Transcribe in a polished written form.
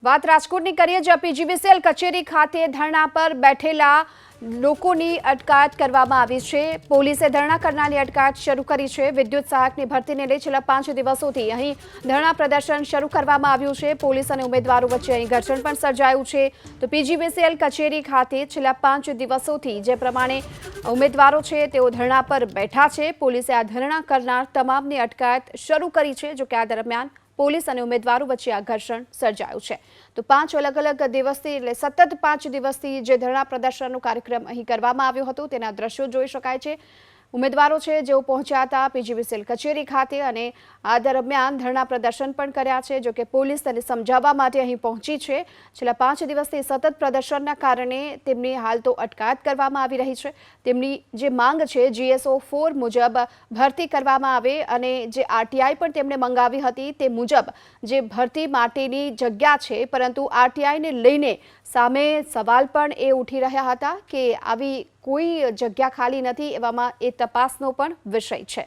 વાત રાજકોટની કરીએ, જ્યાં પીજીવીસીએલ કચેરી ખાતે ધરણા પર બેઠેલા લોકોની અટકાયત કરવામાં આવી છે। પોલીસે ધરણા કરનારની અટકાયત શરૂ કરી છે। વિદ્યુત સહાયકની ભરતીને લઈ છેલ્લા 5 દિવસોથી અહીં ધરણા પ્રદર્શન શરૂ કરવામાં આવ્યું છે। પોલીસ અને ઉમેદવારો વચ્ચે અહીં ઘર્ષણ પણ સર્જાયું છે। તો પીજીવીસીએલ કચેરી ખાતે છેલ્લા 5 દિવસોથી જે પ્રમાણે ઉમેદવારો છે તેઓ ધરણા પર બેઠા છે। પોલીસે આ ધરણા કરનાર તમામની અટકાયત શરૂ કરી છે। જો કે આ દરમિયાન પોલીસ અને ઉમેદવારો વચ્ચે આ ઘર્ષણ સર્જાયું છે। તો 5 અલગ-અલગ દિવસથી એટલે સતત 5 દિવસથી જે ધરણા પ્રદર્શનનો કાર્યક્રમ અહીં કરવામાં આવ્યો હતો તેના દ્રશ્યો જોઈ શકાય છે। ઉમેદવારો છે જેઓ પહોંચ્યા હતા પીજીવીસીએલ કચેરી ખાતે અને આ દરમિયાન ધરણા પ્રદર્શન પણ કર્યા છે। જો કે પોલીસ તેને સમજાવવા માટે અહીં પહોંચી છે। છેલ્લા 5 દિવસથી સતત પ્રદર્શનના કારણે તેમની હાલ તો અટકાયત કરવામાં આવી રહી છે। તેમની જે માંગ છે GSO 4 મુજબ ભરતી કરવામાં આવે અને જે RTI પણ તેમણે મંગાવી હતી તે મુજબ જે ભરતી માટેની જગ્યા છે, પરંતુ RTIને લઈને સામે સવાલ પણ એ ઉઠી રહ્યા હતા કે આવી કોઈ જગ્યા ખાલી નથી, એવામાં એ તપાસનો પણ વિષય છે।